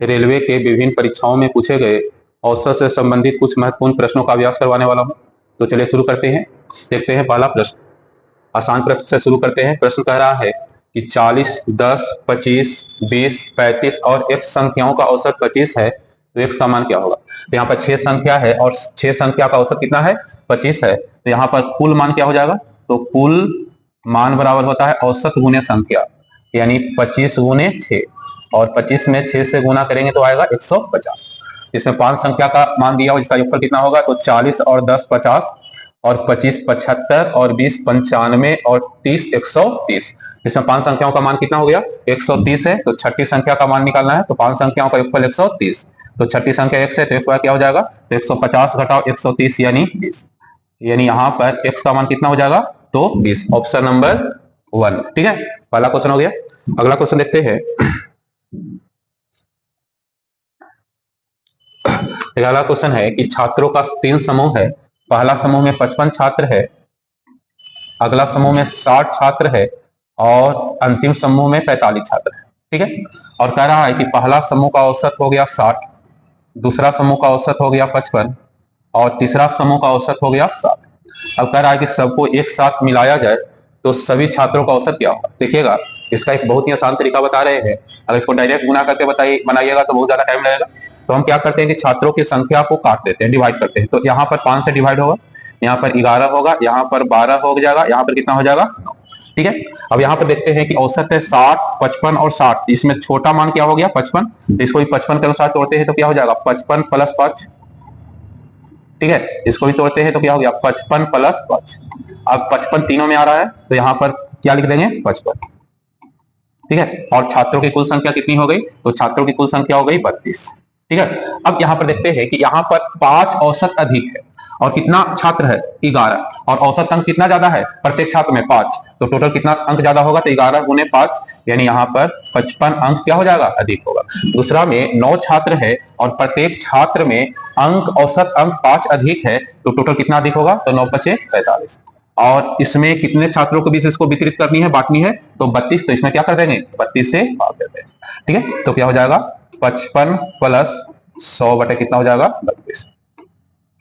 Railway के विभिन्न परीक्षाओं में पूछे गए औसत से संबंधित कुछ महत्वपूर्ण प्रश्नों का अभ्यास करवाने वाला हूं। तो चलिए शुरू करते हैं। देखते हैं पहला प्रश्न, आसान प्रश्न से शुरू करते हैं। प्रश्न कह रहा है कि 40, 10, 25, 20, 35 और x संख्याओं का औसत 25 है, तो x का मान क्या होगा। तो यहाँ पर 6 संख्या है और 6 संख्या का औसत कितना है, 25 है। तो यहाँ पर कुल मान क्या हो जाएगा, तो कुल मान बराबर होता है औसत गुने संख्या, यानी 25 गुने 6, और 25 में 6 से गुना करेंगे तो आएगा 150। इसमें 5 संख्या का मान दिया हो, जिसका योगफल कितना होगा, तो 40 और 10 50 और 25 75 और 20 95 और 30 130। इसमें 5 संख्याओं का मान कितना हो गया, 130 है। तो छठी संख्या का मान निकालना है, तो 5 संख्याओं का योगफल 130। तो छठी संख्या x है, तो x क्या हो जाएगा, तो 150 घटाओ 130 यानी 20, यानी यहाँ पर x का मान कितना हो जाएगा, तो 20। ऑप्शन नंबर 1, ठीक है, पहला क्वेश्चन हो गया। अगला क्वेश्चन देखते हैं। अगला क्वेश्चन है कि छात्रों का 3 समूह है। पहला समूह में 55 छात्र है, अगला समूह में 60 छात्र है और अंतिम समूह में 45 छात्र है, ठीक है। और कह रहा है कि पहला समूह का औसत हो गया 60, दूसरा समूह का औसत हो गया 55 और तीसरा समूह का औसत हो गया 60। अब कह रहा है कि सबको एक साथ मिलाया जाए तो सभी छात्रों का औसत क्या होगा। देखिएगा, इसका एक बहुत ही आसान तरीका बता रहे हैं। अगर इसको डायरेक्ट गुना करके बनाइएगा तो बहुत ज्यादा टाइम लगेगा। तो हम क्या करते हैं कि छात्रों की संख्या को काट देते हैं, डिवाइड करते हैं। तो यहाँ पर 5 से डिवाइड होगा, यहाँ पर 11 होगा, यहाँ पर 12 हो जाएगा, यहाँ पर कितना हो जाएगा, 9, ठीक है। अब यहाँ पर देखते हैं कि औसत है 60, 55 और 60। इसमें छोटा मान क्या हो गया, 55। तो इसको भी 55 के अनुसार तोड़ते हैं तो क्या हो जाएगा, 55 प्लस 5, ठीक है। इसको भी तोड़ते हैं तो क्या हो गया, 55 प्लस 5। अब 55 तीनों में आ रहा है, तो यहाँ पर क्या लिख देंगे, 55, ठीक है। और छात्रों की कुल संख्या कितनी हो गई, तो छात्रों की कुल संख्या हो गई 32, ठीक है। अब यहाँ पर देखते हैं कि यहाँ पर 5 औसत अधिक है और कितना छात्र है, 11, और औसत अंक कितना ज्यादा है, प्रत्येक छात्र में 5। तो टोटल कितना अंक ज्यादा होगा, तो 11 गुने 5, यानी यहाँ पर 55 अंक क्या हो जाएगा, अधिक होगा। दूसरा में 9 छात्र है और प्रत्येक छात्र में अंक, औसत अंक 5 अधिक है, तो टोटल कितना अधिक होगा, तो 9 5 45। और इसमें कितने छात्रों के बीच इसको वितरित करनी है, बांटनी है, तो 32। तो इसमें क्या कर देंगे, 32 से भाग देते हैं, ठीक है। तो क्या हो जाएगा, 55 प्लस 100 बटे कितना हो जाएगा, 32।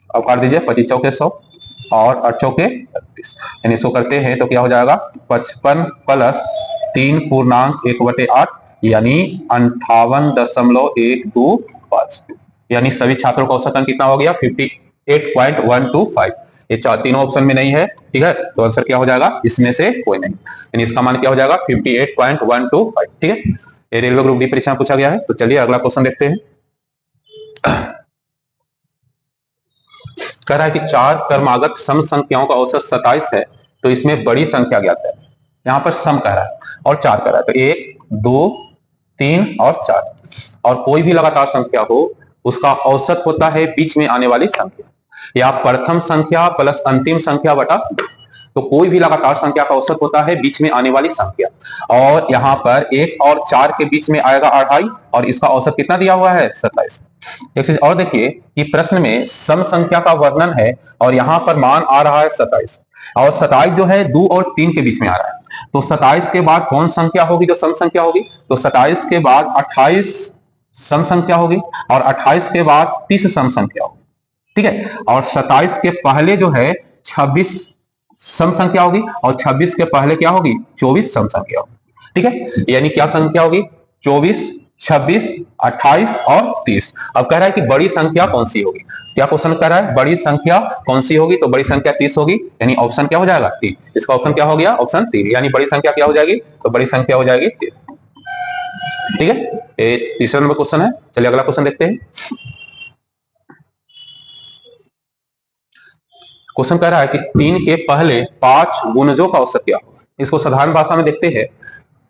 अब काट दीजिए, 25 चौके 100 और 8 चौके 32, यानी इसको करते हैं तो क्या हो जाएगा, 55 प्लस 3 पूर्णांक 1/8 यानी 58.125, यानी सभी छात्रों का औसत अंक कितना हो गया, 58.125। ये तीनों ऑप्शन में नहीं है, ठीक है। तो आंसर क्या हो जाएगा, इसमें से कोई नहीं, यानी इसका मान क्या हो जाएगा, 58.125, ठीक है। ये रेलवे ग्रुप डी परीक्षा में पूछा गया है। तो चलिए अगला क्वेश्चन देखते हैं। कह रहा है कि 4 क्रमागत सम संख्याओं का औसत 27 है, तो इसमें बड़ी संख्या ज्ञात है। यहाँ पर सम कह रहा है और 4 कह रहा है, तो 1 2 3 और 4, और कोई भी लगातार संख्या हो उसका औसत होता है बीच में आने वाली संख्या, या प्रथम संख्या प्लस अंतिम संख्या बटा। तो कोई भी लगातार संख्या का औसत होता है बीच में आने वाली संख्या, और यहाँ पर 1 और 4 के बीच में आएगा 2.5, और इसका औसत कितना दिया हुआ है, 27। एक चीज और देखिए कि प्रश्न में सम संख्या का वर्णन है और यहाँ पर मान आ रहा है 27, और 27 जो है 2 और 3 के बीच में आ रहा है। तो 27 के बाद कौन संख्या होगी जो सम संख्या होगी, तो 27 के बाद 28 सम संख्या होगी, और 28 के बाद 30 सम संख्या होगी, ठीक है। और 27 के पहले जो है 26 सम संख्या होगी, और 26 के पहले क्या होगी, 24 सम संख्या होगी, ठीक है। यानी क्या संख्या होगी, 24 26 28 और 30। अब कह रहा है कि बड़ी संख्या कौन सी होगी, क्या क्वेश्चन कह रहा है, बड़ी संख्या कौन सी होगी, तो बड़ी संख्या 30 होगी, यानी ऑप्शन क्या हो जाएगा, 3। इसका ऑप्शन क्या हो गया, ऑप्शन 3, यानी बड़ी संख्या क्या हो जाएगी, तो बड़ी संख्या हो जाएगी 3, ठीक है। ये तीसरा नंबर क्वेश्चन है। चलिए अगला क्वेश्चन देखते हैं। क्वेश्चन कह रहा है कि 3 के पहले 5 गुणजों का औसत क्या होगा। इसको साधारण भाषा में देखते हैं।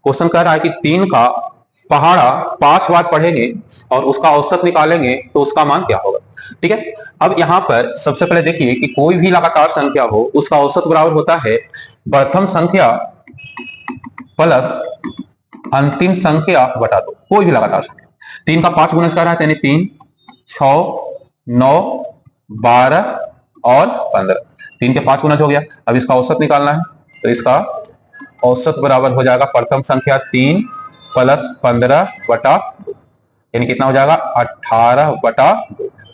क्वेश्चन कह रहा है कि 3 का पहाड़ा 5 बार पढ़ेंगे और उसका औसत निकालेंगे तो उसका मान क्या होगा, ठीक है। अब यहाँ पर सबसे पहले देखिए कि कोई भी लगातार संख्या हो उसका औसत बराबर होता है प्रथम संख्या प्लस अंतिम संख्या बटा 2, कोई भी लगातार संख्या। 3 का 5 गुणज कर रहा है, यानी 3 6 9 12 और 15, 3 के 5 गुणज हो गया। अब इसका औसत निकालना है, तो इसका औसत बराबर हो जाएगा प्रथम संख्या 3 प्लस 15 बटा 2, यानी कितना हो जाएगा 18/2,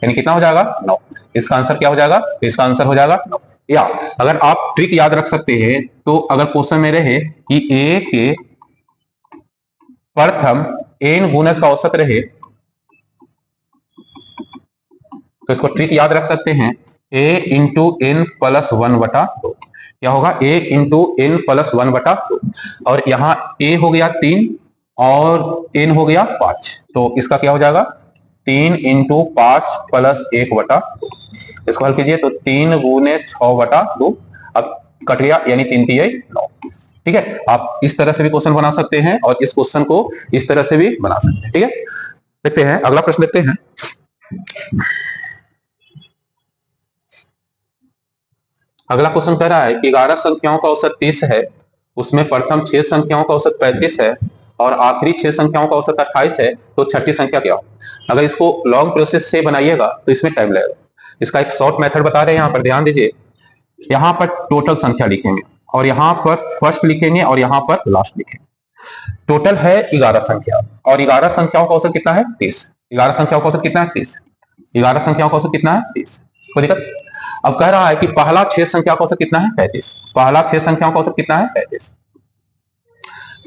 यानी कितना हो जाएगा 9। इसका आंसर क्या हो जाएगा? इसका आंसर हो जाएगा 9। या अगर आप ट्रिक याद रख सकते हैं तो अगर क्वेश्चन में रहे कि ए के प्रथम n गुणज का औसत रहे तो इसको ट्रिक याद रख सकते हैं, a इंटू एन प्लस 1/2। क्या होगा? a into n plus 1/2। और यहाँ a हो गया 3 और n हो गया 5, तो इसका क्या हो जाएगा? 3 इंटू 5 प्लस 1/2। इसको हल कीजिए तो 3 गुने 6/2। अब कट गया, यानी 3 3 9। ठीक है, आप इस तरह से भी क्वेश्चन बना सकते हैं और इस क्वेश्चन को इस तरह से भी बना सकते हैं। ठीक है, देखते हैं अगला प्रश्न देखते हैं। अगला क्वेश्चन कह रहा है कि 11 संख्याओं का औसत 30 है, उसमें प्रथम 6 संख्याओं का औसत 35 है और आखिरी 6 संख्याओं का औसत 28 है, तो छठी संख्या क्या हो? अगर इसको लॉन्ग प्रोसेस से बनाइएगा तो इसमें टाइम लगेगा। इसका एक शॉर्ट मेथड बता रहे हैं, यहाँ पर ध्यान दीजिए। यहाँ पर टोटल संख्या लिखेंगे और यहाँ पर फर्स्ट लिखेंगे और यहाँ पर लास्ट लिखेंगे। टोटल है 11 संख्या और 11 संख्याओं का औसत कितना है? 30। 11 संख्याओं का औसत कितना है? 30। 11 संख्याओं का औसत कितना है? 30। कोई दिक्कत? अब कह रहा है कि पहला 6 संख्या का औसत कितना है? 35। पहला 6 संख्याओं का औसत कितना है? 35।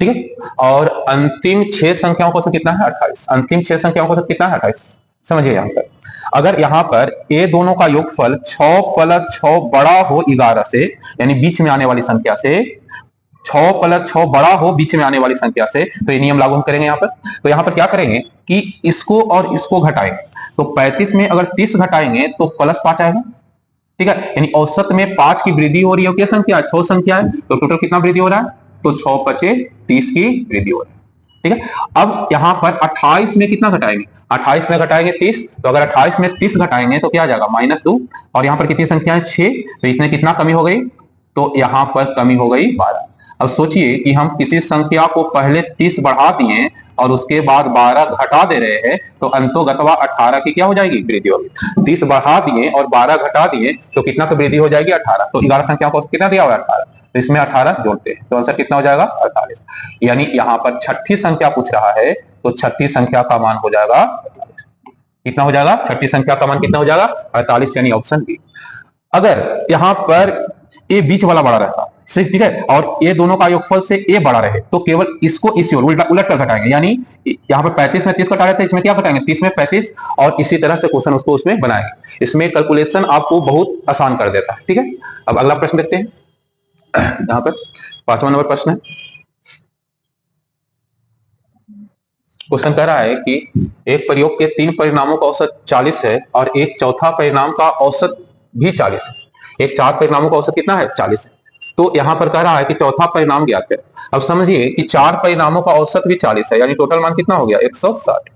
ठीक है, और अंतिम 6 संख्याओं का औसत कितना है? 28। अंतिम 6 संख्याओं का औसत कितना है? 28। समझिए यहाँ पर अगर यहाँ पर ए दोनों का योगफल 6 प्लस 6 बड़ा हो 11 से, यानी बीच में आने वाली संख्या से, 6 प्लस 6 बड़ा हो बीच में आने वाली संख्या से, तो ये नियम लागू हम करेंगे यहाँ पर। तो यहाँ पर क्या करेंगे कि इसको और इसको घटाएंगे, तो 35 में अगर 30 घटाएंगे तो प्लस 5 आएगा। ठीक है, यानी औसत में 5 की वृद्धि हो रही है। क्या संख्या? 6 संख्या है, तो टोटल कितना वृद्धि हो रहा है? तो 6 पचे 30 की वृद्धि हो रही है। ठीक है, अब यहां पर 28 में कितना घटाएंगे? 28 में घटाएंगे 30, तो अगर 28 में 30 घटाएंगे तो क्या आ जाएगा? -2। और यहां पर कितनी संख्या है? 6, तो इसमें कितना कमी हो गई? तो यहां पर कमी हो गई 12। अब सोचिए कि हम किसी संख्या को पहले 30 बढ़ा दिए और उसके बाद 12 घटा दे रहे हैं, तो अंतोगतवा 18 की क्या हो जाएगी? वृद्धि होगी। 30 बढ़ा दिए और 12 घटा दिए तो कितना की वृद्धि हो जाएगी? 18। तो 11 संख्या को कितना दिया हुआ है? 18। तो इसमें 18 जोड़ते हैं तो आंसर कितना हो जाएगा? 48। यानी यहाँ पर छठी संख्या पूछ रहा है, तो छठी संख्या का मान हो जाएगा कितना हो जाएगा? छठी संख्या का मान कितना हो जाएगा? 48, यानी ऑप्शन बी। अगर यहाँ पर ए बीच वाला बड़ा रहता, ठीक है, और ये दोनों का योगफल से ए बड़ा रहे, तो केवल इसको इस ओर उलट कर घटाएंगे। यानी यहाँ पर 35 में 30 घटा रहे थे, इसमें क्या घटाएंगे? 30 में 35, और इसी तरह से क्वेश्चन उसको उसमें बनाएंगे। इसमें कैलकुलेशन आपको बहुत आसान कर देता है। ठीक है, अब अगला प्रश्न देखते हैं। यहाँ पर 5वां नंबर प्रश्न है। क्वेश्चन कह रहा है कि एक प्रयोग के 3 परिणामों का औसत 40 है और एक चौथा परिणाम का औसत भी 40 है। एक 4 परिणामों का औसत कितना है? 40 है। तो यहां पर कह रहा है कि चौथा परिणाम ज्ञात है। अब समझिए कि 4 परिणामों का औसत भी 40 है, यानी टोटल मान कितना हो गया? 160।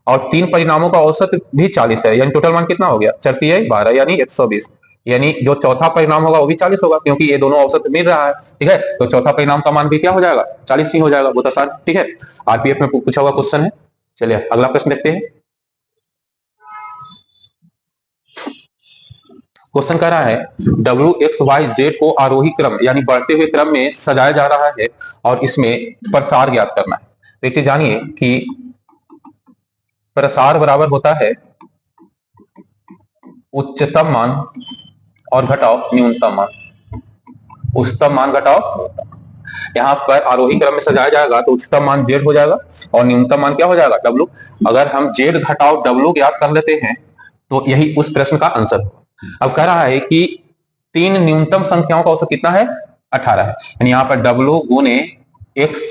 और 3 परिणामों का औसत भी 40 है, यानी टोटल मान कितना हो गया? 4 3 12, यानी 120। यानी जो चौथा परिणाम होगा वो भी 40 होगा, क्योंकि ये दोनों औसत मिल रहा है। ठीक है, तो चौथा परिणाम का मान भी क्या हो जाएगा? 40 ही हो जाएगा। बहुत आसान। ठीक है, आरपीएफ में पूछा हुआ क्वेश्चन है। चलिए अगला प्रश्न देखते हैं। क्वेश्चन कह रहा है WXYZ को आरोही क्रम यानी बढ़ते हुए क्रम में सजाया जा रहा है और इसमें प्रसार ज्ञात करना है। देखिए, जानिए कि प्रसार बराबर होता है उच्चतम मान और घटाओ न्यूनतम मान। उच्चतम मान घटाओ। यहाँ पर आरोही क्रम में सजाया जाएगा तो उच्चतम मान Z हो जाएगा और न्यूनतम मान क्या हो जाएगा? W। अगर हम Z घटाओ W ज्ञात कर लेते हैं तो यही उस प्रश्न का आंसर होगा। अब कह रहा है कि 3 न्यूनतम संख्याओं का औसत कितना है? 18 है। यानी यहाँ पर W गुने X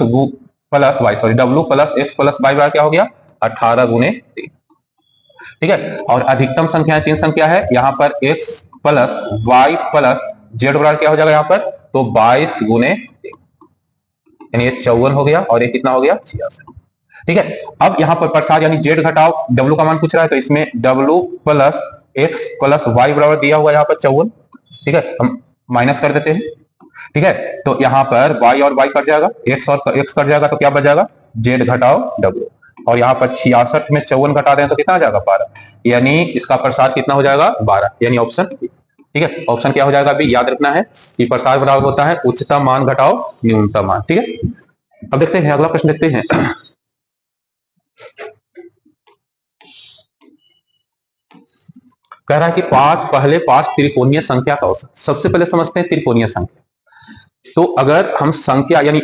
plus Y, sorry W plus X plus Y बार क्या हो गया? 18 गुने 3। ठीक है, और अधिकतम संख्या 3 संख्या है, यहाँ पर X plus y plus Z बराबर क्या हो जाएगा यहाँ पर? तो 22 गुने 3, यानी ये 54 हो गया और ये कितना हो गया? 66। ठीक है, अब यहाँ पर प्रसार यानी Z घटाओ W का मान पूछ रहा है, तो इसमें W plus X plus y बराबर दिया हुआ यहाँ पर 54। ठीक है, हम माइनस कर देते हैं। ठीक है, तो यहाँ पर y और y कट जाएगा, x और x कट जाएगा, तो क्या बच जाएगा? Z घटाओ W। और यहाँ पर 66 में 54 घटा दें तो कितना आ जाएगा? 12। यानी इसका प्रसार कितना हो जाएगा? 12, यानी ऑप्शन। ठीक है, ऑप्शन क्या हो जाएगा? अभी याद रखना है कि प्रसार बराबर होता है उच्चतम मान घटाओ न्यूनतम मान। ठीक है, अब देखते हैं अगला प्रश्न देखते हैं। कह रहा है कि पहले पांच त्रिकोणीय संख्या का औसत। सबसे पहले समझते हैं त्रिकोणीय संख्या। तो अगर हम संख्या यानी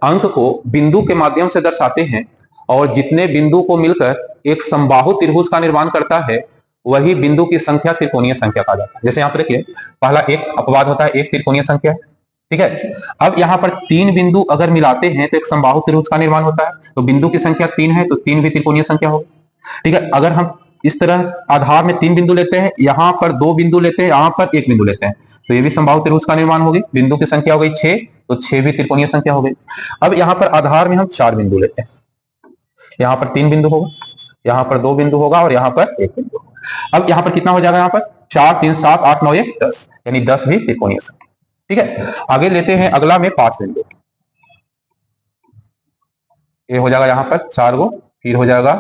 अंक को बिंदु के माध्यम से दर्शाते हैं और जितने बिंदु को मिलकर एक समबाहु त्रिभुज का निर्माण करता है वही बिंदु की संख्या त्रिकोणीय संख्या कहा जाता है। जैसे यहाँ पर देखिए, पहला एक अपवाद होता है, एक त्रिकोणीय संख्या है, ठीक है। अब यहाँ पर तीन बिंदु अगर मिलाते हैं तो एक समबाहु त्रिभुज का निर्माण होता है, तो बिंदु की संख्या तीन है तो तीन भी त्रिकोणीय संख्या होगी, ठीक है। अगर हम इस तरह आधार में तीन बिंदु लेते हैं, यहाँ पर दो बिंदु लेते हैं, यहाँ पर एक बिंदु लेते हैं, तो ये भी समबाहु त्रिभुज का निर्माण होगी। बिंदु की संख्या हो गई 6, तो 6 भी त्रिकोणीय संख्या हो गई। अब यहाँ पर आधार में हम चार बिंदु लेते हैं, यहाँ पर तीन बिंदु होगा, यहाँ पर दो बिंदु होगा और यहाँ पर एक बिंदु होगा। अब यहाँ पर कितना हो जाएगा, यहाँ पर 4 3 7 8 9 1 10, यानी 10 भी त्रिकोणीय संख्या, ठीक है। आगे लेते हैं अगला में पांच बिंदु, ये हो जाएगा यहाँ पर 4 गो, फिर हो जाएगा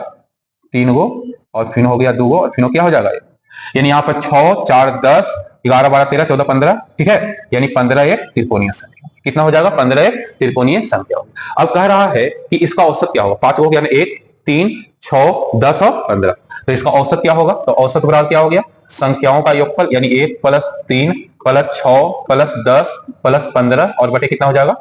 3 गो और फिर हो गया 2 गो और फिर क्या हो जाएगा, यानी यहाँ पर 6 4 10 11 12 13 14 15, ठीक है, यानी 15 एक त्रिकोणीय संख्या। कितना हो जाएगा, 15 एक त्रिकोणीय संख्या होगी। अब कह रहा है कि इसका औसत क्या होगा, पांच हो गया, 1 3 6 10 और 15, तो इसका औसत क्या होगा, तो औसत बराबर क्या हो गया, संख्याओं का योगफल, यानी 1 + 3 + 6 + 10 + 15 और बटे कितना हो जाएगा,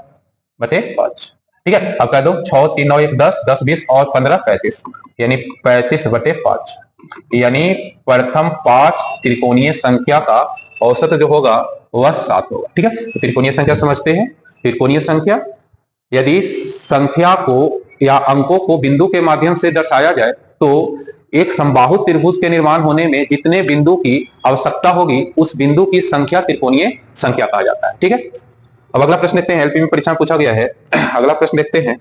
बटे 5, ठीक है। अब कह दो 6 3 9 1 10 10 20 और 15 35, यानी 35 बटे 5, यानी प्रथम पांच त्रिकोणीय संख्या का औसत जो होगा वह 7 होगा, ठीक है। तो त्रिकोणीय संख्या समझते हैं। त्रिकोणीय संख्या, यदि संख्या को या अंकों को बिंदु के माध्यम से दर्शाया जाए तो एक समबाहु त्रिभुज के निर्माण होने में जितने बिंदु की आवश्यकता होगी उस बिंदु की संख्या त्रिकोणीय संख्या कहा जाता है, ठीक है। अब अगला प्रश्न देखते हैं, एलपी में परीक्षा में पूछा गया है। अगला प्रश्न देखते हैं।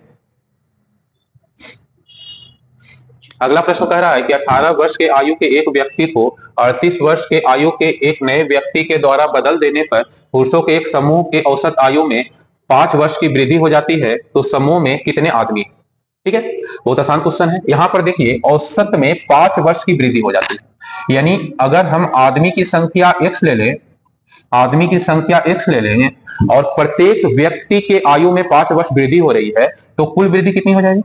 अगला प्रश्न कह रहा है कि 18 वर्ष के आयु के एक व्यक्ति को 38 वर्ष के आयु के एक नए व्यक्ति के द्वारा बदल देने पर पुरुषों के एक समूह के औसत आयु में 5 वर्ष की वृद्धि हो जाती है, तो समूह में कितने आदमी, ठीक है। बहुत आसान क्वेश्चन है। यहां पर देखिए औसत में 5 वर्ष की वृद्धि हो जाती है, यानी अगर हम आदमी की संख्या x ले लें, आदमी की संख्या x ले लें और प्रत्येक व्यक्ति के आयु में 5 वर्ष वृद्धि हो रही है, तो कुल वृद्धि कितनी हो जाएगी,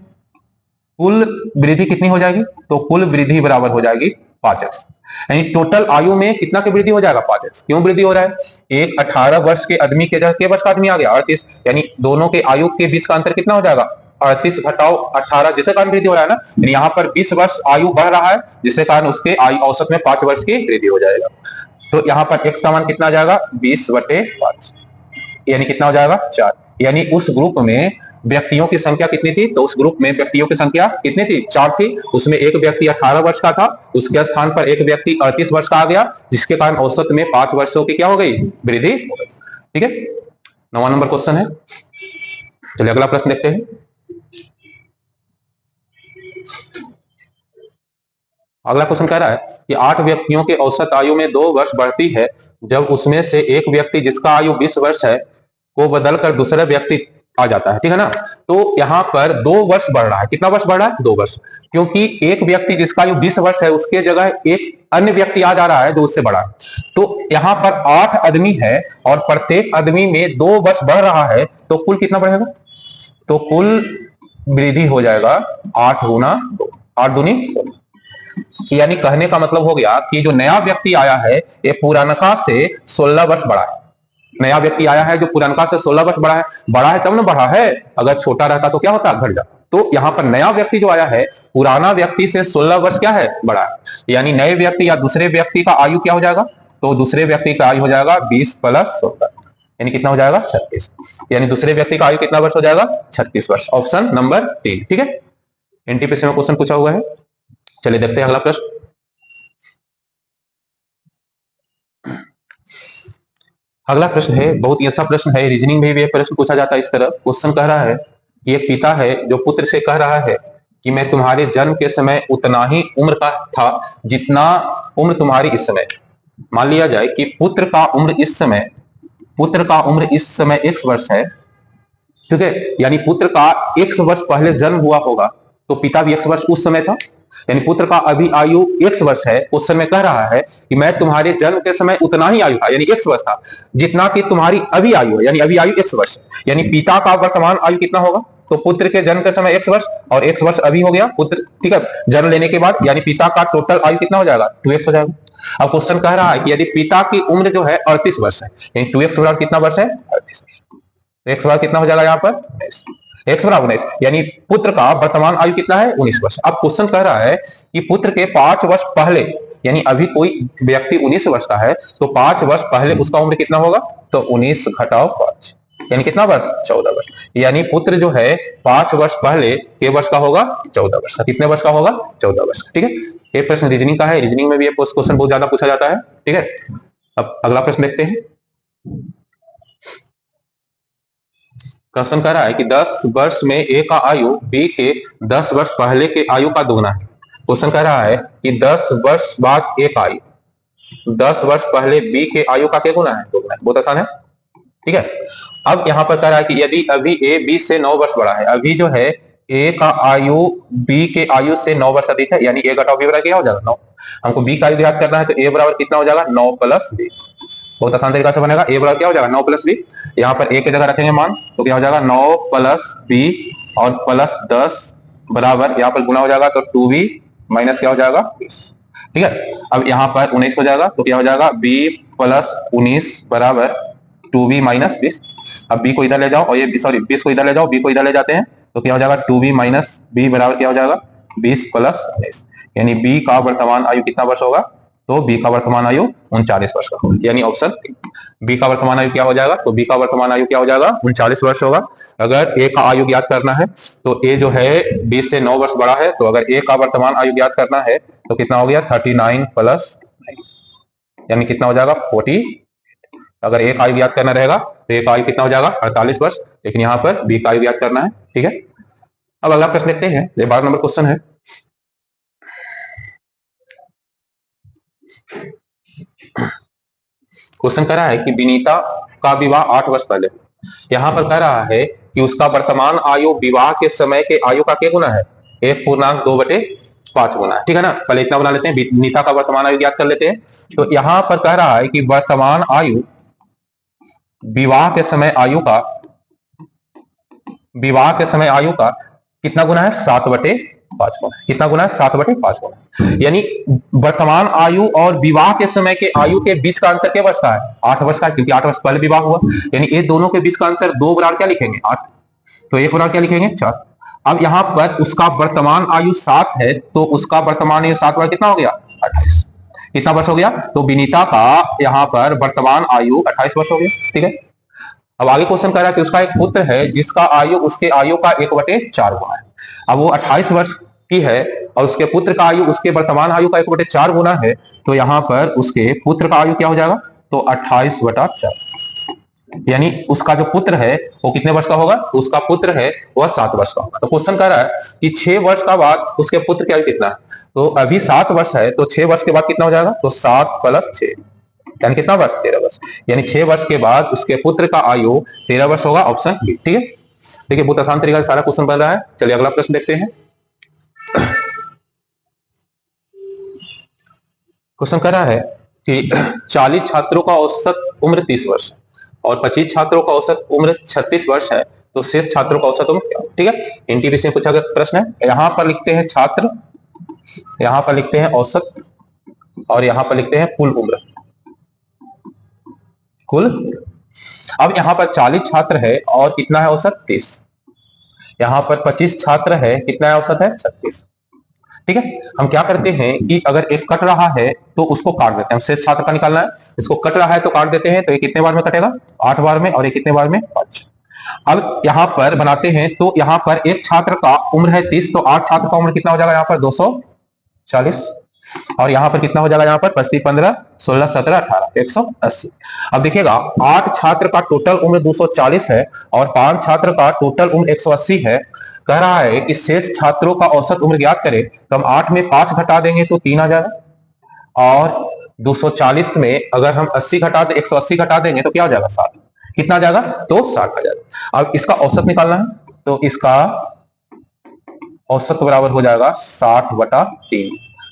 कुल वृद्धि कितनी हो जाएगी, तो कुल वृद्धि बराबर हो जाएगी 5x, यानी टोटल आयु में कितना की वृद्धि हो जाएगा, 5x। क्यों वृद्धि हो रहा है, एक 18 वर्ष के आदमी के जगह के वर्ष का आदमी आ गया 38, यानी दोनों के आयु के बीच का अंतर कितना हो जाएगा, 38 घटाओ 18, जिसके कारण वृद्धि हो रहा है ना, यानी यहाँ पर 20 वर्ष आयु बढ़ रहा है, जिसके कारण उसके आयु औसत में 5 वर्ष की वृद्धि हो जाएगा। तो यहाँ पर x का मान कितना आ जाएगा, 20/5, यानी कितना हो जाएगा 4, यानी उस ग्रुप में व्यक्तियों की संख्या कितनी थी, तो उस ग्रुप में व्यक्तियों की संख्या कितनी थी, 4 थी। उसमें एक व्यक्ति 18 वर्ष का था, उसके स्थान पर एक व्यक्ति 38 वर्ष का आ गया, जिसके कारण औसत में 5 वर्षों की क्या हो गई, वृद्धि हो गई, ठीक है। 9वां नंबर क्वेश्चन है। चलिए अगला प्रश्न देखते हैं। अगला क्वेश्चन कह रहा है कि 8 व्यक्तियों के औसत आयु में 2 वर्ष बढ़ती है जब उसमें से एक व्यक्ति जिसका आयु 20 वर्ष है को बदलकर दूसरा व्यक्ति आ जाता है, ठीक है ना। तो यहाँ पर 2 वर्ष बढ़ रहा है, कितना वर्ष बढ़ रहा है, 2 वर्ष, क्योंकि एक व्यक्ति जिसका आयु 20 वर्ष है उसके जगह एक अन्य व्यक्ति आ जा रहा है जो उससे बड़ा है। तो यहाँ पर 8 आदमी है और प्रत्येक आदमी में 2 वर्ष बढ़ रहा है, तो कुल कितना बढ़ेगा, तो कुल वृद्धि हो जाएगा 8 गुना 2, 8 दूनी 16, यानी कहने का मतलब हो गया कि जो नया व्यक्ति आया है ये पुरानका से 16 वर्ष बड़ा है। नया व्यक्ति आया है जो पुरानका से 16 वर्ष बड़ा है तब ना बढ़ा है, अगर छोटा रहता तो क्या होता, घट जाता। तो यहाँ पर नया व्यक्ति जो आया है पुराना व्यक्ति से 16 वर्ष क्या है, बड़ा है, यानी नए व्यक्ति या दूसरे व्यक्ति का आयु क्या हो जाएगा, तो दूसरे व्यक्ति का आयु हो जाएगा 20 + 16, यानी कितना हो जाएगा 36, यानी दूसरे व्यक्ति का आयु कितना वर्ष हो जाएगा, 36 वर्ष। ऑप्शन नंबर 3, ठीक है। एनटीपीसी में क्वेश्चन पूछा हुआ है। चलिए देखते हैं अगला प्रश्न। अगला प्रश्न है, बहुत ही अच्छा प्रश्न है, रीजनिंग में भी ये प्रश्न पूछा जाता है इस तरह। क्वेश्चन कह रहा है कि एक पिता है जो पुत्र से कह रहा है कि मैं तुम्हारे जन्म के समय उतना ही उम्र का था जितना उम्र तुम्हारी इस समय। मान लिया जाए कि पुत्र का उम्र इस समय x वर्ष है, ठीक है, यानी पुत्र का x वर्ष पहले जन्म हुआ होगा, तो पिता भी x वर्ष उस समय था, यानी पुत्र का अभी आयु x वर्ष है। उस समय कह रहा है कि मैं तुम्हारे जन्म के समय उतना ही आयु था, यानी x वर्ष था जितना कि तुम्हारी अभी आयु है, यानी अभी आयु x वर्ष है, यानी पिता का वर्तमान आयु कितना होगा, तो पुत्र के जन्म के समय x वर्ष और x वर्ष अभी हो गया पुत्र, ठीक है, जन्म लेने के बाद, यानी पिता का टोटल आयु कितना हो जाएगा 2x हो जाएगा। अब क्वेश्चन कह रहा है कि यदि पिता की उम्र जो है 38 वर्ष है, यानी 2x बराबर कितना वर्ष है 38 वर्ष, तो x बराबर कितना हो जाएगा यहाँ पर x बराबर 19, यानी पुत्र का वर्तमान आयु कितना है 19 वर्ष। अब क्वेश्चन कह रहा है कि पुत्र के 5 वर्ष पहले, यानी अभी कोई व्यक्ति 19 वर्ष का है तो 5 वर्ष पहले उसका उम्र कितना होगा, तो 19 घटाओ 5, यानी कितना वर्ष 14 वर्ष, यानी पुत्र जो है 5 वर्ष पहले के वर्ष का होगा 14 वर्ष का, कितने वर्ष का होगा 14 वर्ष का, ठीक है। ये प्रश्न रीजनिंग का है, रीजनिंग में भी ये क्वेश्चन बहुत ज्यादा पूछा जाता है, ठीक है। अब अगला प्रश्न देखते हैं। क्वेश्चन कह रहा है कि 10 वर्ष में ए का आयु बी के 10 वर्ष पहले के आयु का दोगुना है। क्वेश्चन कह रहा है कि 10 वर्ष बाद ए का आयु 10 वर्ष पहले बी के आयु का क्या गुना है, दोगुना है, बहुत आसान है, ठीक है। अब यहां पर कह रहा है कि यदि अभी ए बी से 9 वर्ष बड़ा है, अभी जो है ए का आयु बी के आयु से 9 वर्ष अधिक है, यानी ए घटाओ बी बराबर क्या हो जाएगा 9। हमको बी का आयु याद करना है तो ए बराबर कितना हो जाएगा 9 प्लस बी, बहुत आसान तरीका से बनेगा। ए बराबर क्या हो जाएगा 9 प्लस बी, यहाँ पर ए की जगह रखेंगे मान, तो क्या हो जाएगा 9 प्लस बी और प्लस 10 बराबर यहाँ पर गुना हो जाएगा तो 2b माइनस क्या हो जाएगा 20, ठीक है। अब यहाँ पर 19 हो जाएगा तो क्या हो जाएगा b प्लस 19 बराबर 2b माइनस 20। अब b को इधर ले जाओ और ये सॉरी 20 को इधर ले जाओ, b को इधर ले जाते हैं तो क्या हो जाएगा 2b माइनस b बराबर क्या हो जाएगा 20 प्लस 19, यानी b का वर्तमान आयु कितना वर्ष होगा, तो b का वर्तमान आयु 39 वर्ष का होगा, यानी ऑप्शन b का वर्तमान आयु क्या हो जाएगा, तो b का वर्तमान आयु क्या हो जाएगा 39 वर्ष होगा। अगर a का आयु ज्ञात करना है तो a जो है 20 से 9 वर्ष बड़ा है, तो अगर a का वर्तमान आयु ज्ञात करना है तो कितना हो गया 39 प्लस 9, यानी कितना हो जाएगा 40। अगर a का आयु ज्ञात करना रहेगा तो a का आयु कितना हो जाएगा 48 वर्ष, लेकिन यहाँ पर b का आयु ज्ञात करना है, ठीक है। अब अगला प्रश्न देखते हैं, ये 12 नंबर क्वेश्चन है। क्वेश्चन कह रहा है कि विनीता का विवाह 8 वर्ष पहले, यहां पर कह रहा है कि उसका वर्तमान आयु विवाह के समय के आयु का क्या गुना है 1.2/5 गुना है, ठीक है ना। पहले इतना बना लेते हैं, विनीता का वर्तमान आयु ज्ञात कर लेते हैं। तो यहां पर कह रहा है कि वर्तमान आयु विवाह के समय आयु का कितना गुना है 7/5 गुना, कितना गुना है 7/5 गुना, यानी वर्तमान आयु और विवाह के समय के आयु के बीच का अंतर क्या वर्ष का है 8 वर्ष का, क्योंकि 8 वर्ष पहले विवाह हुआ, यानी ये दोनों के बीच का अंतर 2 बराबर क्या लिखेंगे 8, तो 1 बराबर क्या लिखेंगे 4। अब यहां पर उसका वर्तमान आयु 7 है, तो उसका वर्तमान आयु 7 बराबर कितना हो गया 28, कितना वर्ष हो गया, तो विनीता का यहाँ पर वर्तमान आयु 28 वर्ष हो गया, ठीक है। अब आगे क्वेश्चन कह रहा है कि उसका एक पुत्र है जिसका आयु उसके आयु का 1/4 गुना है। अब वो 28 वर्ष की है और उसके पुत्र का आयु उसके वर्तमान आयु का 1/4 गुना है, तो यहाँ पर उसके पुत्र का आयु क्या हो जाएगा, तो 28/4, यानी उसका जो पुत्र है वो कितने वर्ष का होगा, तो उसका पुत्र है वह 7 वर्ष का होगा। तो क्वेश्चन कह रहा है कि 6 वर्ष का बाद उसके पुत्र की आयु कितना है, तो अभी 7 वर्ष है, तो 6 वर्ष के बाद कितना हो जाएगा, तो 7 + 6 यानी कितना वर्ष 13 वर्ष, यानी 6 वर्ष के बाद उसके पुत्र का आयु 13 वर्ष होगा, ऑप्शन बी, ठीक है। देखिए बहुत आसान तरीका से सारा क्वेश्चन बन रहा है। चलिए अगला प्रश्न देखते हैं। क्वेश्चन कह रहा है कि 40 छात्रों का औसत उम्र 30 वर्ष और 25 छात्रों का औसत उम्र 36 वर्ष है, तो शेष छात्रों का औसत उम्र क्या, ठीक है। एनटीपीसी में पूछा गया प्रश्न है। यहां पर लिखते हैं छात्र, यहां पर लिखते हैं औसत और यहां पर लिखते हैं कुल उम्र, कुल। अब यहां पर 40 छात्र है और कितना है औसत 30, यहां पर 25 छात्र है, कितना है औसत है 36, ठीक है। हम क्या करते हैं कि अगर एक कट रहा है तो उसको काट देते हैं, शेष छात्र का निकालना है, इसको कट रहा है तो काट देते हैं, तो ये कितने बार में कटेगा 8 बार में, और ये कितने बार में 5। अब यहां पर बनाते हैं तो यहां पर एक छात्र का उम्र है 30, तो 8 छात्र का उम्र कितना हो जाएगा यहाँ पर 240, और यहां पर कितना हो जाएगा यहाँ पर 25 15 16 17 18 180। अब देखिएगा 8 छात्र का टोटल उम्र 240 है और 5 छात्र का टोटल उम्र 180 है। कह रहा है कि शेष छात्रों का औसत उम्र ज्ञात करें, तो हम 8 में 5 घटा देंगे तो 3 आ जाएगा, और 240 में अगर हम 80 घटा दे 180 घटा देंगे तो क्या हो जाएगा 7, कितना आ जाएगा, तो 60 आ जाएगा। अब इसका औसत निकालना है, तो इसका औसत बराबर हो जाएगा 60/3,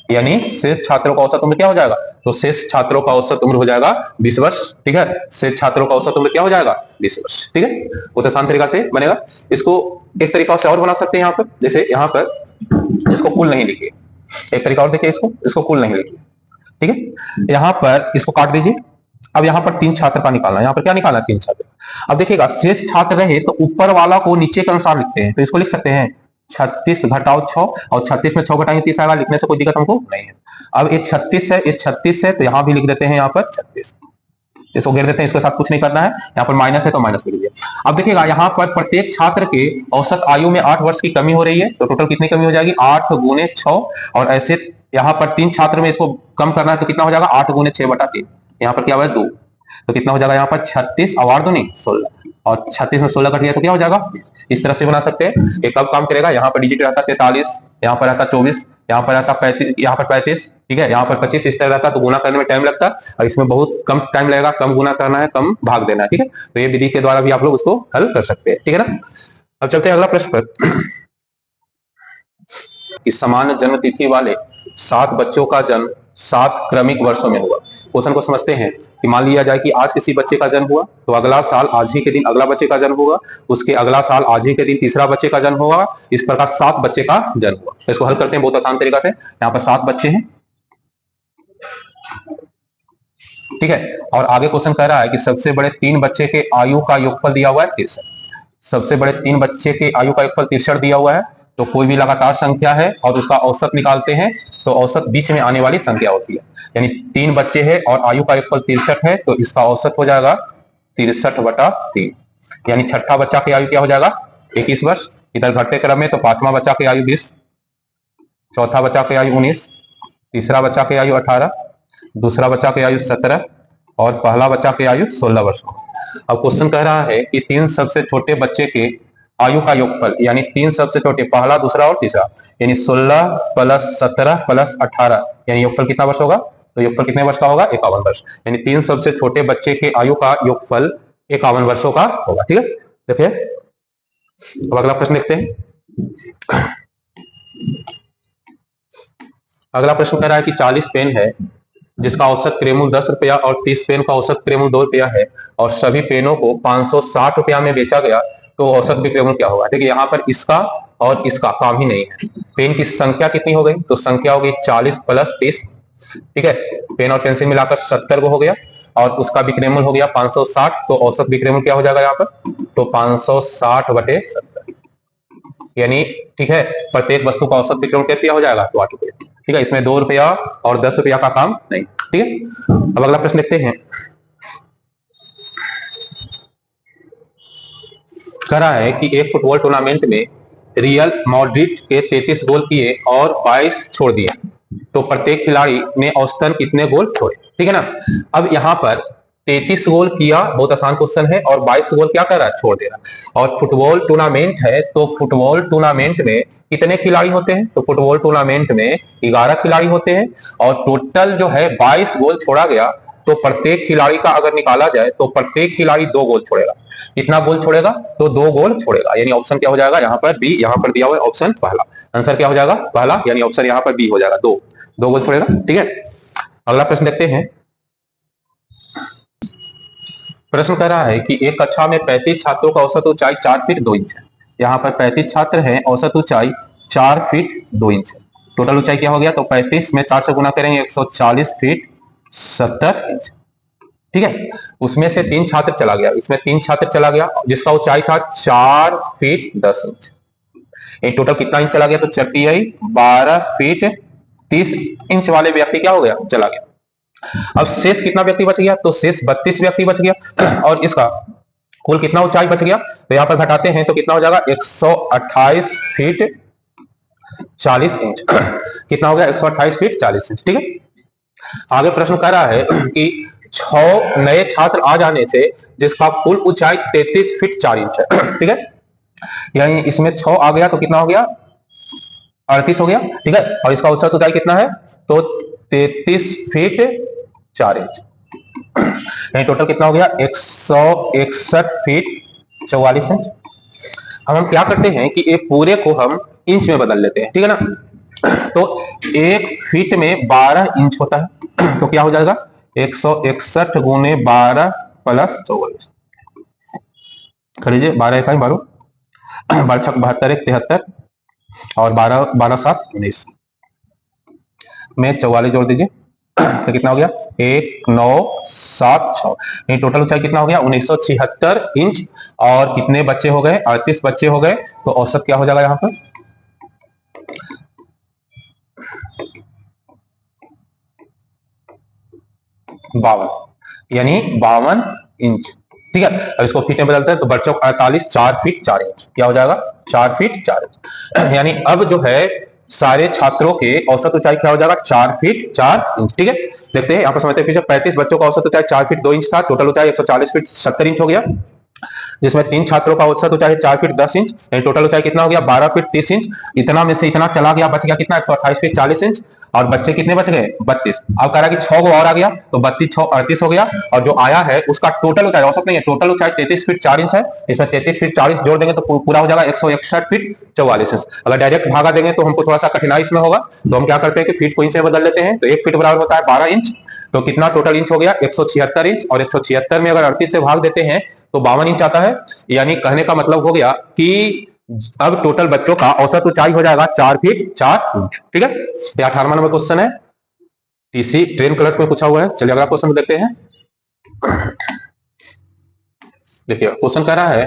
यानी शेष छात्रों का औसत उम्र क्या हो जाएगा, तो शेष छात्रों का औसत उम्र हो जाएगा 20 वर्ष। ठीक है, शेष छात्रों का औसत उम्र क्या हो जाएगा 20 वर्ष। ठीक है, वो तो आसान तरीका से बनेगा। इसको एक तरीका से और बना सकते हैं यहाँ पर, जैसे यहाँ पर इसको कुल नहीं लिखिए, एक तरीका और देखिए, इसको कुल नहीं लिखिए। ठीक है, यहाँ पर इसको काट दीजिए। अब यहाँ पर 3 छात्र का निकालना है, यहाँ पर क्या निकालना है 3 छात्र। अब देखिएगा शेष छात्र रहे तो ऊपर वाला को नीचे के अनुसार लिखते हैं, तो इसको लिख सकते हैं 36 घटाओ 6, और 36 में 6 घटाएंगे 30 आएगा, लिखने से कोई दिक्कत हमको नहीं है। अब ये 36 है, ये 36 है, तो यहाँ भी लिख देते हैं यहाँ पर 36, इसको घेर देते हैं, इसके साथ कुछ नहीं करना है। यहाँ पर माइनस है तो माइनस लिख दीजिए। अब देखिएगा यहाँ पर प्रत्येक छात्र के औसत आयु में 8 वर्ष की कमी हो रही है, तो टोटल कितनी कमी हो जाएगी 8 गुने 6, और ऐसे यहाँ पर 3 छात्र में इसको कम करना है तो कितना हो जाएगा 8 गुने 6 बटा 3, यहाँ पर क्या हुआ 2, तो कितना हो जाएगा यहाँ पर 36 और 8 दूनी 16, और 36 में 16 कट गया तो क्या हो जाएगा 20। इस तरह से बना सकते हैं। एक कब काम करेगा, यहाँ पर डिजिट रहता 43, यहाँ पर रहता 24, यहाँ पर रहता 35, यहाँ पर 35, ठीक है, यहाँ पर 25, इस तरह रहता, तो गुना करने में टाइम लगता, और इसमें बहुत कम टाइम लगेगा, कम गुना करना है, कम भाग देना है। ठीक है, तो ये विधि के द्वारा भी आप लोग उसको हल कर सकते हैं। ठीक है ना। अब चलते हैं अगला प्रश्न पर कि समान जन्म तिथि वाले 7 बच्चों का जन्म 7 क्रमिक वर्षों में हुआ। क्वेश्चन को समझते हैं कि मान लिया जाए कि आज किसी बच्चे का जन्म हुआ, तो अगला साल आज ही के दिन अगला बच्चे का जन्म होगा, उसके अगला साल आज ही के दिन तीसरा बच्चे का जन्म होगा, इस प्रकार 7 बच्चे का जन्म हुआ। तो इसको हल करते हैं बहुत आसान तरीका से। यहाँ पर 7 बच्चे हैं, ठीक है, और आगे क्वेश्चन कह रहा है कि सबसे बड़े 3 बच्चे के आयु का योगफल दिया हुआ है 63। सबसे बड़े 3 बच्चे के आयु का योगफल 63 दिया हुआ है, तो कोई भी लगातार संख्या है और उसका औसत निकालते हैं, तो औसत बीच में आने वाली संख्या होती है। यानी 3 बच्चे हैं और आयु का योगफल 63 है, तो इसका औसत हो जाएगा 63/3, यानी छठा बच्चा की आयु क्या हो जाएगा 21 वर्ष। इधर घटते क्रम में तो 5वां बच्चा की आयु 20, चौथा बच्चा की आयु 19, तीसरा बच्चा की आयु 18, दूसरा बच्चा की आयु 17, और पहला बच्चा की आयु 16 वर्ष। अब क्वेश्चन कह रहा है कि 3 सबसे छोटे बच्चे के आयु का योगफल, यानी 3 सबसे छोटे, पहला दूसरा और तीसरा, यानी 16 + 17 + 18, यानी योगफल कितना वर्ष होगा, तो योगफल कितने वर्ष का होगा 51 वर्ष। यानी 3 सबसे छोटे बच्चे के आयु का योगफल 51 वर्षों का होगा। ठीक है, देखिए अब अगला प्रश्न देखते हैं। अगला प्रश्न कह रहा है कि 40 पेन है जिसका औसत क्रेमूल 10 रुपया और 30 पेन का औसत क्रेमूल 2 रुपया है, और सभी पेनों को 560 रुपया में बेचा गया, तो औसत विक्रय क्या होगा। देखिए यहाँ पर इसका और इसका काम ही नहीं है। पेन की संख्या कितनी हो गई, तो संख्या हो गई 40 + 30, ठीक है, पेन और पेंसिल मिलाकर 70 को हो गया, और उसका विक्रय हो गया 560, तो औसत विक्रय क्या हो जाएगा यहाँ पर, तो 560/70, यानी ठीक है, प्रत्येक वस्तु का औसत विक्रय कितना हो जाएगा, तो 8 रुपये। ठीक है, इसमें 2 रुपया और 10 रुपया का काम नहीं। ठीक है, अब अगला प्रश्न देखते हैं। कह रहा है कि एक फुटबॉल टूर्नामेंट में रियल मैड्रिड के 33 गोल किए और 22 छोड़ दिए, तो प्रत्येक खिलाड़ी ने औसतन कितने गोल छोड़े। ठीक है ना। अब यहाँ पर 33 गोल किया, बहुत आसान क्वेश्चन है, और 22 गोल क्या कर रहा है, छोड़ दे रहा है। और फुटबॉल टूर्नामेंट है, तो फुटबॉल टूर्नामेंट में कितने खिलाड़ी होते हैं, तो फुटबॉल टूर्नामेंट में 11 खिलाड़ी होते हैं, और टोटल जो है 22 गोल छोड़ा गया, तो प्रत्येक खिलाड़ी का अगर निकाला जाए तो प्रत्येक खिलाड़ी 2 गोल छोड़ेगा। कितना गोल छोड़ेगा, तो 2 गोल छोड़ेगा, यानी ऑप्शन क्या हो जाएगा यहाँ पर बी, यहाँ पर दिया हुआ है ऑप्शन पहला, आंसर क्या हो जाएगा पहला, यानी ऑप्शन यहाँ पर बी हो जाएगा, 2 गोल छोड़ेगा। ठीक है, अगला प्रश्न देखते हैं। प्रश्न कह रहा है कि एक कक्षा में 35 छात्रों का औसत ऊंचाई 4 फीट 2 इंच है। यहाँ पर 35 छात्र हैं, औसत ऊंचाई 4 फीट 2 इंच है। टोटल ऊंचाई क्या हो गया, तो 35 में 4 से गुना करेंगे 140 फीट 70 इंच। ठीक है, उसमें से 3 छात्र चला गया, इसमें 3 छात्र चला गया जिसका ऊंचाई था 4 फीट 10 इंच। ये टोटल कितना इंच चला गया, तो 12 फीट 30 इंच वाले व्यक्ति क्या हो गया, चला गया। अब शेष कितना व्यक्ति बच गया, तो शेष 32 व्यक्ति बच गया, और इसका कुल कितना ऊंचाई बच गया, तो यहां पर घटाते हैं तो कितना हो जाएगा 128 फीट 40 इंच। कितना हो गया 128 फीट 40 इंच। ठीक है, आगे प्रश्न कह रहा है कि 6 नए छात्र आ जाने से जिसका कुल ऊंचाई 33 फीट 4 इंच है। ठीक है, यानी इसमें 6 आ गया तो कितना हो गया 38 हो गया। ठीक है, और इसका औसत ऊंचाई कितना है, तो 33 फीट 4 इंच, यानी टोटल कितना हो गया 161 फीट 44 इंच। अब हम क्या करते हैं कि एक पूरे को हम इंच में बदल लेते हैं। ठीक है ना, तो 1 फीट में 12 इंच होता है। तो क्या हो जाएगा 161 गुने 12 प्लस 44। खरीजिए 12 इकाई 12 12 छक 72 एक 73 और 12 12 7 19 में 44 जोड़ दीजिए तो कितना हो गया 1976। ये टोटल ऊंचाई कितना हो गया 1976 इंच। और कितने बच्चे हो गए 38 बच्चे हो गए। तो औसत क्या हो जाएगा यहाँ पर 52 यानी 52 इंच। ठीक है अब इसको फीट में बदलते हैं तो बच्चों 48 4 फीट 4 इंच क्या हो जाएगा 4 फीट 4 इंच। यानी अब जो है सारे छात्रों के औसत ऊंचाई क्या हो जाएगा 4 फीट 4 इंच। ठीक है देखते हैं यहाँ पर समझते हैं 35 बच्चों का औसत ऊंचाई 4 फीट 2 इंच था। टोटल ऊंचाई 140 फीट 70 इंच हो गया जिसमें 3 छात्रों का औसत ऊंचाई 4 फीट 10 इंच। टोटल ऊंचाई कितना हो गया 12 फीट 30 इंच। इतना में से इतना चला गया बच गया कितना 128 फीट 40 इंच। और बच्चे कितने बच गए 32। अब कह रहा है कि 6 को और आ गया तो 32 6 38 हो गया। और जो आया है उसका टोटल ऊंचाई औसत नहीं है टोटल ऊंचाई 33 फीट 4 इंच है। इसमें 33 फीट 40 जोड़ देंगे तो पूरा हो जाएगा 161 फीट 44 इंच। अगर डायरेक्ट भागा देंगे तो हमको थोड़ा सा कठिनाई इसमें होगा तो हम क्या करते हैं कि फीट को इंच में बदल लेते हैं। तो 1 फीट बराबर होता है 12 इंच। तो कितना टोटल इंच हो गया 176 इंच। और 176 में अगर 38 से भाग देते हैं तो 52 इंच आता है। यानी कहने का मतलब हो गया कि अब टोटल बच्चों का औसत ऊंचाई हो जाएगा 4 फीट 4 इंच। ठीक है ये 18वां नंबर क्वेश्चन है टीसी ट्रेन क्लर्क में पूछा हुआ है। चलिए अगला क्वेश्चन देखते हैं। देखिए क्वेश्चन कह रहा है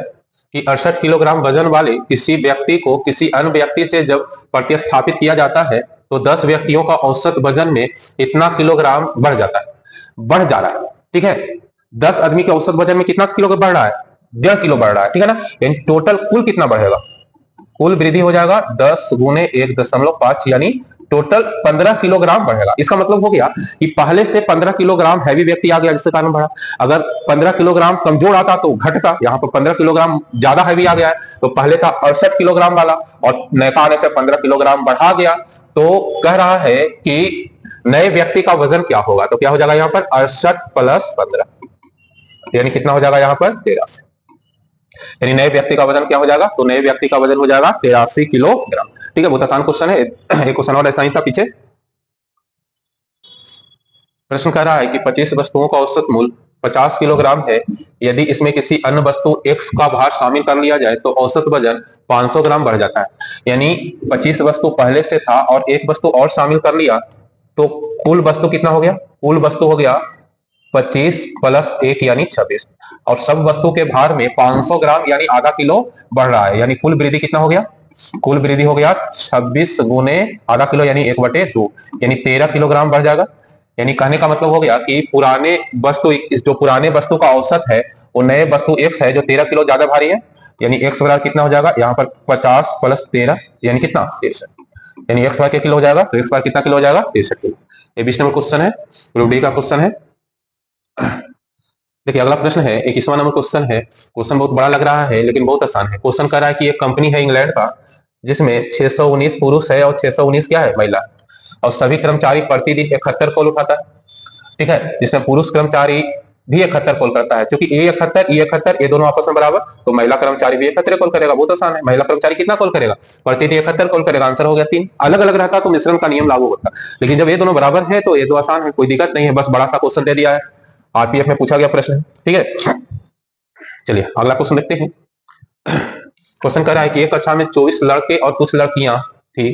कि 68 किलोग्राम वजन वाले किसी व्यक्ति को किसी अन्य व्यक्ति से जब प्रतिस्थापित किया जाता है तो 10 व्यक्तियों का औसत वजन में इतना किलोग्राम बढ़ जाता है बढ़ जा रहा है। ठीक है 10 आदमी के औसत वजन में कितना किलो बढ़ रहा है 1.5 किलो बढ़ रहा है। ठीक है ना यानी टोटल कुल कितना बढ़ेगा कुल वृद्धि हो जाएगा 10 गुने 1.5 यानी टोटल 15 किलोग्राम बढ़ेगा। इसका मतलब हो गया कि पहले से 15 किलोग्राम हैवी व्यक्ति आ गया जिसके कारण बढ़ा। अगर 15 किलोग्राम कमजोर आता तो घटता। यहाँ पर 15 किलोग्राम ज्यादा हैवी आ गया है तो पहले था 68 किलोग्राम वाला और नए आने से 15 किलोग्राम बढ़ा गया। तो कह रहा है कि नए व्यक्ति का वजन क्या होगा। तो क्या हो जाएगा यहाँ पर 68 प्लस 15 यानी कितना हो जाएगा यहाँ पर 83। यानी नए व्यक्ति का वजन क्या हो जाएगा तो नए व्यक्ति का वजन हो जाएगा 83 किलोग्राम। ठीक है बहुत आसान क्वेश्चन है। एक क्वेश्चन और ऐसा ही था पीछे। प्रश्न कह रहा है कि 25 वस्तुओं का औसत मूल्य 50 किलोग्राम है। यदि इसमें किसी अन्य वस्तु x का भार शामिल कर लिया जाए तो औसत वजन 500 ग्राम बढ़ जाता है। यानी 25 वस्तु पहले से था और एक वस्तु और शामिल कर लिया तो कुल वस्तु कितना हो गया कुल वस्तु हो गया 25 प्लस 1 यानी 26। और सब वस्तु के भार में 500 ग्राम यानी आधा किलो बढ़ रहा है। यानी कुल वृद्धि कितना हो गया कुल वृद्धि हो गया 26 गुने आधा किलो यानी 1/2 यानी 13 किलोग्राम बढ़ जाएगा। यानी कहने का मतलब हो गया कि पुराने वस्तु जो पुराने वस्तु का औसत है वो नए वस्तु x है जो 13 किलो ज्यादा भारी है। यानी x बराबर कितना हो जाएगा यहाँ पर 50 प्लस 13 यानी कितना 63। यानी x बार किलो हो जाएगा तो x बार कितना किलो हो जाएगा 63 किलो। ये 20 नंबर क्वेश्चन है ग्रुप डी का क्वेश्चन है। देखिए अगला प्रश्न है 21वां नंबर क्वेश्चन है। क्वेश्चन बहुत बड़ा लग रहा है लेकिन बहुत आसान है। क्वेश्चन कह रहा है कि एक कंपनी है इंग्लैंड का जिसमें 619 पुरुष है और 619 क्या है महिला और सभी कर्मचारी प्रतिदिन 71 कॉल उठाता है। ठीक है जिसमें पुरुष कर्मचारी भी 71 कॉल करता है क्योंकि ए 71 ई 71 ये दोनों आपस में बराबर तो महिला कर्मचारी भी 71 कॉल करेगा। बहुत आसान है महिला कर्मचारी कितना कॉल करेगा प्रतिदिन 71 कॉल करेगा। आंसर हो गया 3। अलग अलग रहता तो मिश्रण का नियम लागू होता लेकिन जब ये दोनों बराबर है तो ये दो आसान है कोई दिक्कत नहीं है। बस बड़ा सा क्वेश्चन दे दिया है आरपीएफ में पूछा गया प्रश्न। ठीक है चलिए अगला क्वेश्चन देखते हैं। क्वेश्चन कह रहा है कि एक कक्षा में 24 लड़के और कुछ लड़कियां थी।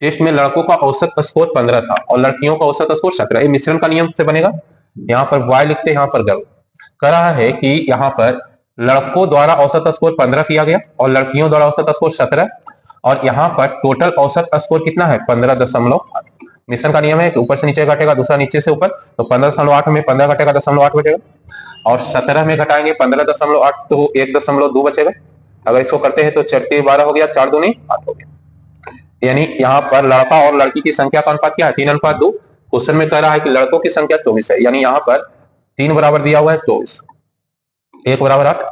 टेस्ट में लड़कों का औसत स्कोर 15 था और लड़कियों का औसत स्कोर 17। ये मिश्रण का नियम से बनेगा। यहाँ पर बॉय लिखते हैं यहाँ पर गर्ल। कह रहा है कि यहाँ पर लड़कों द्वारा औसत स्कोर 15 किया गया और लड़कियों द्वारा औसत स्कोर 17 और यहाँ पर टोटल औसत स्कोर कितना है 15.8। मिश्रण का नियम है कि ऊपर से नीचे घटेगा दूसरा नीचे से ऊपर तो 15.8 में 15 घटेगा 0.8 बचेगा और 17 में घटाएंगे 15.8 तो 1.2 बचेगा। अगर इसको करते हैं तो 4 12 हो गया 4 दूनी 8 हो गया। यानी यहाँ पर लड़का और लड़की की संख्या का अनुपात क्या है 3:2। क्वेश्चन में कह रहा है कि लड़कों की संख्या 24 है यानी यहाँ पर 3 बराबर दिया हुआ है 24 1 बराबर 8।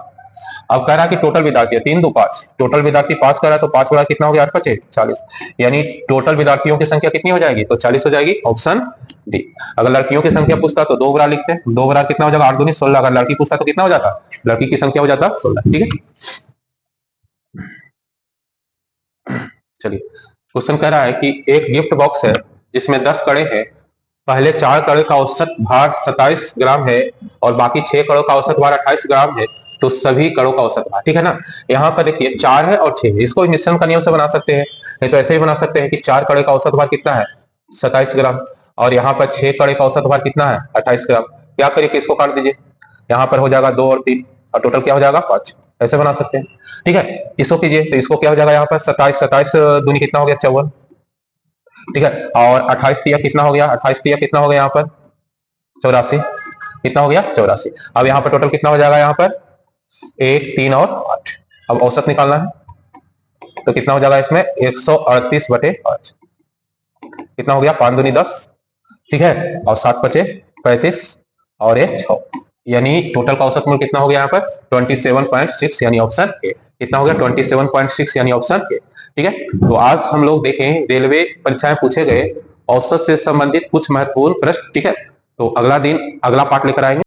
अब कह रहा है कि टोटल विद्यार्थी 3 2 5 टोटल विद्यार्थी 5 कर रहा है तो 5 बराबर कितना हो गया 8 5 40 यानी टोटल विद्यार्थियों की संख्या कितनी हो जाएगी तो 40 हो जाएगी ऑप्शन डी। अगर लड़कियों की संख्या पूछता तो 2 बराबर लिखते हैं 2 बराबर कितना हो जाएगा 8 दूनी 16। अगर लड़की पूछता तो कितना हो जाता लड़की की संख्या हो जाता 16। ठीक है चलिए क्वेश्चन कह रहा है कि एक गिफ्ट बॉक्स है जिसमें 10 कड़े हैं। पहले 4 कड़े का औसत भार 27 ग्राम है और बाकी 6 कड़ों का औसत भार 28 ग्राम है, तो सभी कड़ों का औसत भार, ठीक है ना। यहाँ पर देखिए 4 है और 6 है, इसको मिश्रण का नियम से बना सकते हैं। नहीं तो ऐसे ही बना सकते हैं कि 4 कड़े का औसत भार कितना है, 27 ग्राम, और यहाँ पर 6 कड़े का औसत भार कितना है, 28 ग्राम। क्या करिए कि इसको काट दीजिए, यहाँ पर हो जाएगा 2 और 3 और टोटल क्या हो जाएगा 5। ऐसे बना सकते हैं, ठीक है। इसको कीजिए तो इसको क्या हो जाएगा, यहाँ पर 27 दूनी कितना हो गया 54, ठीक है। और 28 तिया कितना हो गया, 28 तिया कितना हो गया यहाँ पर 84, कितना हो गया 84। अब यहाँ पर टोटल कितना हो जाएगा, यहाँ पर 1, 3 और 8। अब औसत निकालना है तो कितना हो जाएगा इसमें 138/5, कितना हो गया 5 दूनी 10, ठीक है। और 7 बचे 35 और 1 6, यानी टोटल का औसत मूल्य कितना हो गया यहाँ पर 27.6, यानी ऑप्शन ए। कितना हो गया 27.6, यानी ऑप्शन ए, ठीक है। तो आज हम लोग देखें रेलवे परीक्षाएं पूछे गए औसत से संबंधित कुछ महत्वपूर्ण प्रश्न, ठीक है। तो अगला दिन अगला पार्ट लेकर आएंगे।